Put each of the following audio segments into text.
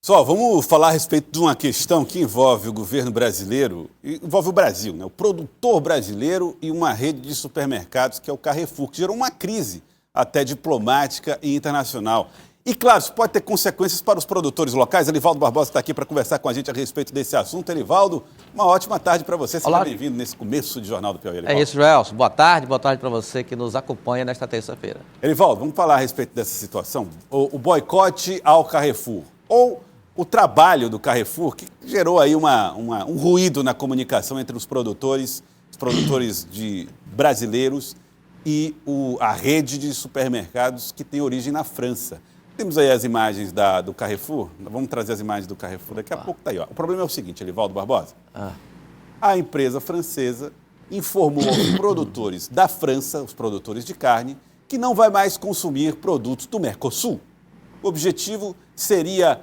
Só, vamos falar a respeito de uma questão que envolve o governo brasileiro, envolve o Brasil, né? O produtor brasileiro e uma rede de supermercados que é o Carrefour, que gerou uma crise até diplomática e internacional. E, claro, isso pode ter consequências para os produtores locais. Elivaldo Barbosa está aqui para conversar com a gente a respeito desse assunto. Elivaldo, uma ótima tarde para você. Seja bem-vindo nesse começo de Jornal do Piauí, Elivaldo. É isso, Joelson. Boa tarde para você que nos acompanha nesta terça-feira. Elivaldo, vamos falar a respeito dessa situação. O boicote ao Carrefour, ou o trabalho do Carrefour, que gerou aí um ruído na comunicação entre os produtores brasileiros e a rede de supermercados que tem origem na França. Temos aí as imagens do Carrefour. Vamos trazer as imagens do Carrefour. Daqui a pouco está aí. Ó. O problema é o seguinte, Elivaldo Barbosa. A empresa francesa informou aos produtores da França, os produtores de carne, que não vai mais consumir produtos do Mercosul. O objetivo seria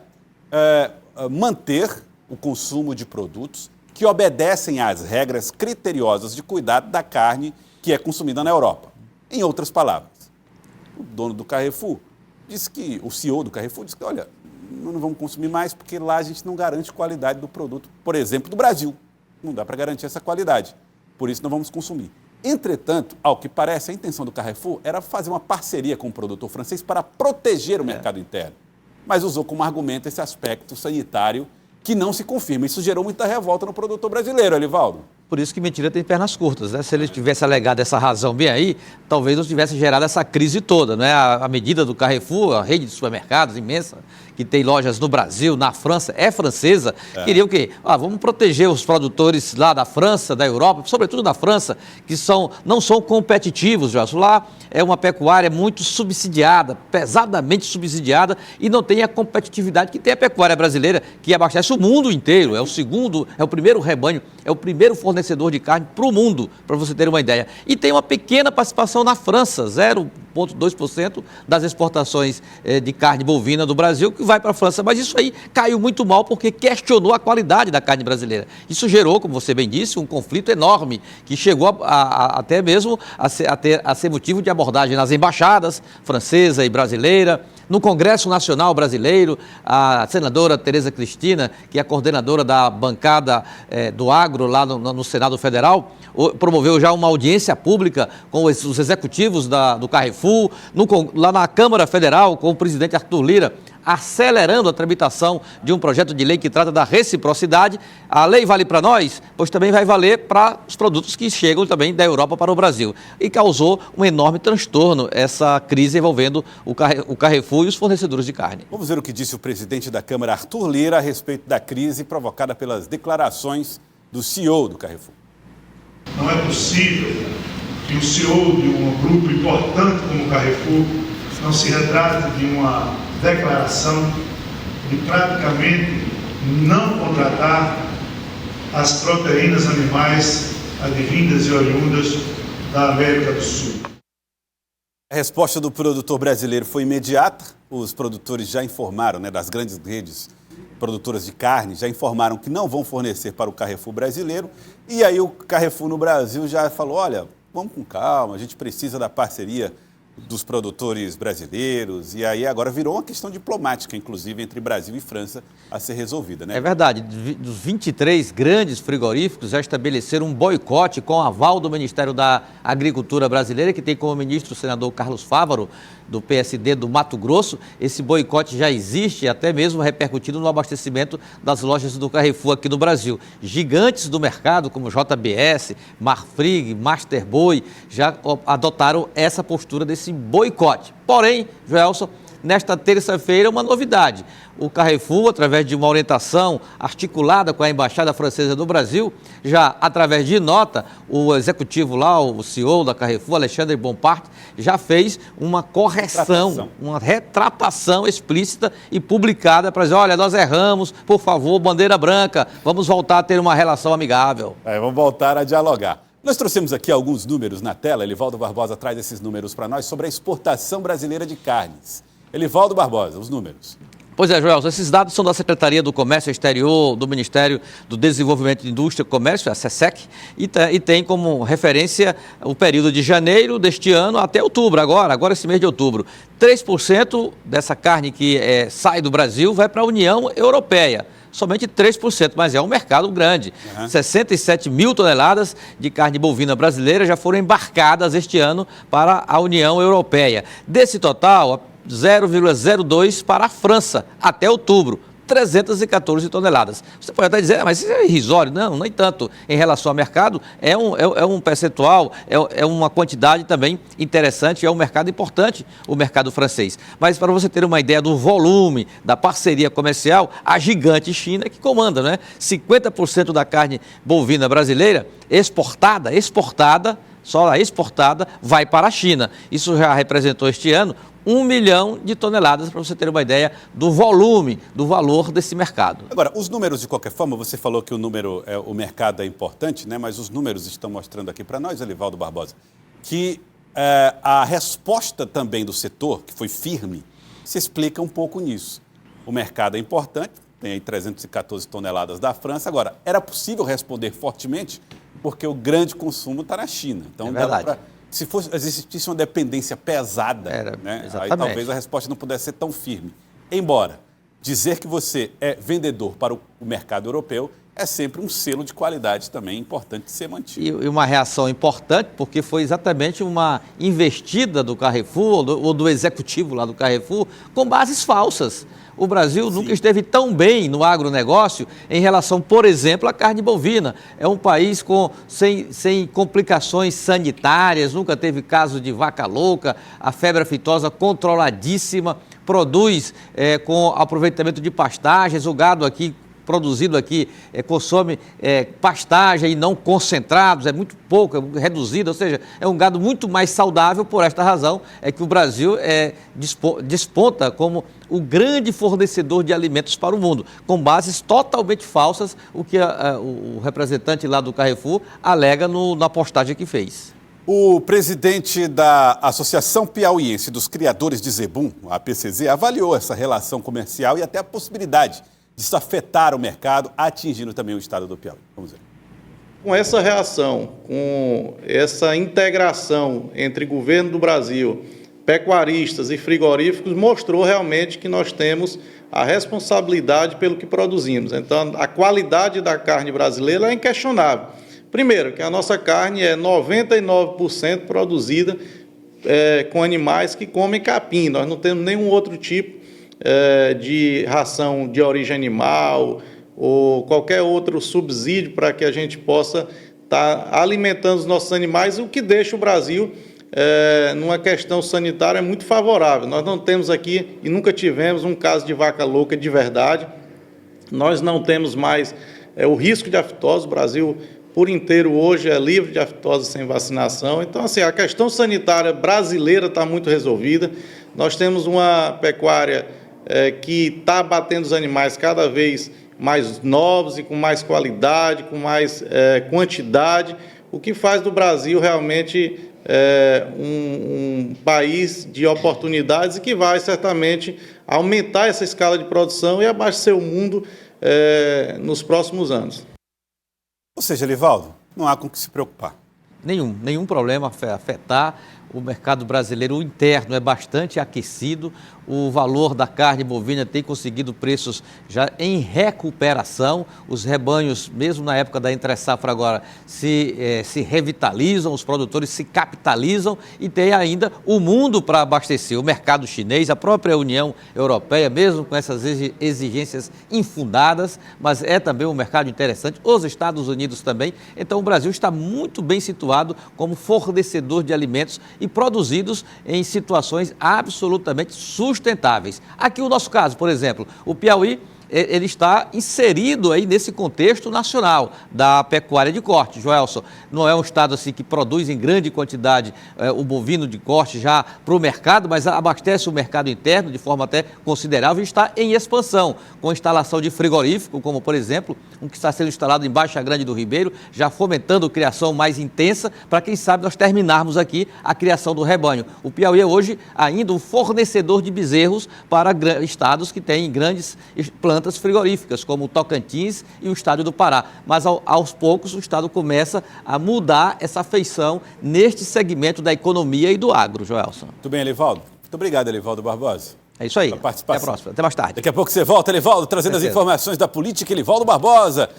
manter o consumo de produtos que obedecem às regras criteriosas de cuidado da carne que é consumida na Europa. Em outras palavras, o dono do Carrefour o CEO do Carrefour disse que, olha, não vamos consumir mais porque lá a gente não garante qualidade do produto, por exemplo, do Brasil. Não dá para garantir essa qualidade, por isso não vamos consumir. Entretanto, ao que parece, a intenção do Carrefour era fazer uma parceria com o produtor francês para proteger o mercado interno, mas usou como argumento esse aspecto sanitário que não se confirma. Isso gerou muita revolta no produtor brasileiro, Elivaldo. Por isso que mentira tem pernas curtas, né? Se ele tivesse alegado essa razão bem aí, talvez não tivesse gerado essa crise toda, né? A medida do Carrefour, a rede de supermercados imensa, que tem lojas no Brasil, na França, é francesa, queria o quê? Vamos proteger os produtores lá da França, da Europa, sobretudo da França, que não são competitivos, Jorge. Lá é uma pecuária muito subsidiada, pesadamente subsidiada, e não tem a competitividade que tem a pecuária brasileira, que abastece o mundo inteiro. É o primeiro rebanho, é o primeiro fornecedor de carne para o mundo, para você ter uma ideia. E tem uma pequena participação na França, 0,2% das exportações de carne bovina do Brasil, que vai para a França. Mas isso aí caiu muito mal porque questionou a qualidade da carne brasileira. Isso gerou, como você bem disse, um conflito enorme, que chegou até mesmo a ser motivo de abordagem nas embaixadas francesa e brasileira, no Congresso Nacional Brasileiro. A senadora Tereza Cristina, que é a coordenadora da bancada do agro lá no Senado Federal, promoveu já uma audiência pública com os executivos do Carrefour, lá na Câmara Federal, com o presidente Arthur Lira, acelerando a tramitação de um projeto de lei que trata da reciprocidade. A lei vale para nós, pois também vai valer para os produtos que chegam também da Europa para o Brasil. E causou um enorme transtorno essa crise envolvendo o Carrefour e os fornecedores de carne. Vamos ver o que disse o presidente da Câmara, Arthur Lira, a respeito da crise provocada pelas declarações do CEO do Carrefour. Não é possível que o CEO de um grupo importante como o Carrefour não se retrate de uma declaração de praticamente não contratar as proteínas animais advindas e oriundas da América do Sul. A resposta do produtor brasileiro foi imediata. Os produtores já informaram, das grandes redes produtoras de carne, já informaram que não vão fornecer para o Carrefour brasileiro. E aí o Carrefour no Brasil já falou, olha, vamos com calma, a gente precisa da parceria dos produtores brasileiros, e aí agora virou uma questão diplomática, inclusive, entre Brasil e França, a ser resolvida, né? É verdade, dos 23 grandes frigoríficos já estabeleceram um boicote com aval do Ministério da Agricultura brasileira, que tem como ministro o senador Carlos Fávaro, do PSD do Mato Grosso. Esse boicote já existe, até mesmo repercutindo no abastecimento das lojas do Carrefour aqui no Brasil. Gigantes do mercado, como JBS, Marfrig, Master Boi, já adotaram essa postura desse boicote. Porém, Joelson, nesta terça-feira, uma novidade. O Carrefour, através de uma orientação articulada com a Embaixada Francesa do Brasil, já através de nota, o executivo lá, o CEO da Carrefour, Alexandre Bompard, já fez uma correção, uma retratação explícita e publicada para dizer, olha, nós erramos, por favor, bandeira branca, vamos voltar a ter uma relação amigável. Vamos voltar a dialogar. Nós trouxemos aqui alguns números na tela. Elivaldo Barbosa traz esses números para nós sobre a exportação brasileira de carnes. Elivaldo Barbosa, os números. Pois é, Joel, esses dados são da Secretaria do Comércio Exterior, do Ministério do Desenvolvimento de Indústria e Comércio, a SESEC, e tem como referência o período de janeiro deste ano até outubro, agora esse mês de outubro. 3% dessa carne que sai do Brasil vai para a União Europeia. Somente 3%, mas é um mercado grande. 67 mil toneladas de carne bovina brasileira já foram embarcadas este ano para a União Europeia. Desse total, 0,02 para a França, até outubro. 314 toneladas. Você pode até dizer, mas isso é irrisório. Não, nem tanto. Em relação ao mercado, é um percentual, é uma quantidade também interessante, é um mercado importante, o mercado francês. Mas para você ter uma ideia do volume da parceria comercial, a gigante China é que comanda, né? 50% da carne bovina brasileira exportada, só a exportada, vai para a China. Isso já representou este ano 1 milhão de toneladas, para você ter uma ideia do volume, do valor desse mercado. Agora, os números, de qualquer forma, você falou que o mercado é importante, né? Mas os números estão mostrando aqui para nós, Elivaldo Barbosa, que a resposta também do setor, que foi firme, se explica um pouco nisso. O mercado é importante, tem aí 314 toneladas da França. Agora, era possível responder fortemente, porque o grande consumo está na China. Então, é verdade. Se existisse uma dependência pesada, né, aí talvez a resposta não pudesse ser tão firme. Embora dizer que você é vendedor para o mercado europeu é sempre um selo de qualidade também importante de ser mantido. E uma reação importante, porque foi exatamente uma investida do Carrefour, ou do executivo lá do Carrefour, com bases falsas. O Brasil nunca esteve tão bem no agronegócio em relação, por exemplo, à carne bovina. É um país sem complicações sanitárias, nunca teve caso de vaca louca, a febre aftosa controladíssima, produz com aproveitamento de pastagens, o gado aqui produzido aqui consome pastagem e não concentrados, é muito pouco, é reduzido, ou seja, é um gado muito mais saudável. Por esta razão é que o Brasil desponta como o grande fornecedor de alimentos para o mundo, com bases totalmente falsas, o que o representante lá do Carrefour alega na postagem que fez. O presidente da Associação Piauiense dos Criadores de Zebum, a APCZ, avaliou essa relação comercial e até a possibilidade disso afetar o mercado, atingindo também o estado do Piauí. Vamos ver. Com essa reação, com essa integração entre governo do Brasil, pecuaristas e frigoríficos, mostrou realmente que nós temos a responsabilidade pelo que produzimos. Então, a qualidade da carne brasileira é inquestionável. Primeiro, que a nossa carne é 99% produzida com animais que comem capim. Nós não temos nenhum outro tipo de ração de origem animal ou qualquer outro subsídio para que a gente possa estar alimentando os nossos animais, o que deixa o Brasil numa questão sanitária muito favorável. Nós não temos aqui e nunca tivemos um caso de vaca louca de verdade. Nós não temos mais o risco de aftose. O Brasil por inteiro hoje é livre de aftose sem vacinação. Então, assim, a questão sanitária brasileira está muito resolvida. Nós temos uma pecuária que está abatendo os animais cada vez mais novos e com mais qualidade, com mais quantidade, o que faz do Brasil realmente um país de oportunidades e que vai certamente aumentar essa escala de produção e abastecer o mundo nos próximos anos. Ou seja, Elivaldo, não há com o que se preocupar. Nenhum problema afetar o mercado brasileiro. O interno é bastante aquecido, o valor da carne bovina tem conseguido preços já em recuperação, os rebanhos, mesmo na época da entre-safra agora, se revitalizam, os produtores se capitalizam e tem ainda o mundo para abastecer, o mercado chinês, a própria União Europeia, mesmo com essas exigências infundadas, mas é também um mercado interessante, os Estados Unidos também. Então o Brasil está muito bem situado como fornecedor de alimentos e produzidos em situações absolutamente sustentáveis. Aqui o nosso caso, por exemplo, o Piauí ele está inserido aí nesse contexto nacional da pecuária de corte. Joelson, não é um estado assim que produz em grande quantidade o bovino de corte já para o mercado, mas abastece o mercado interno de forma até considerável e está em expansão, com instalação de frigorífico, como por exemplo, um que está sendo instalado em Baixa Grande do Ribeiro, já fomentando criação mais intensa, para quem sabe nós terminarmos aqui a criação do rebanho. O Piauí é hoje ainda um fornecedor de bezerros para estados que têm grandes plantas frigoríficas, como o Tocantins e o estado do Pará. Mas aos poucos o estado começa a mudar essa feição neste segmento da economia e do agro, Joelson. Muito bem, Elivaldo. Muito obrigado, Elivaldo Barbosa. É isso aí. Até a próxima. Até mais tarde. Daqui a pouco você volta, Elivaldo, trazendo as informações da política. Elivaldo Barbosa.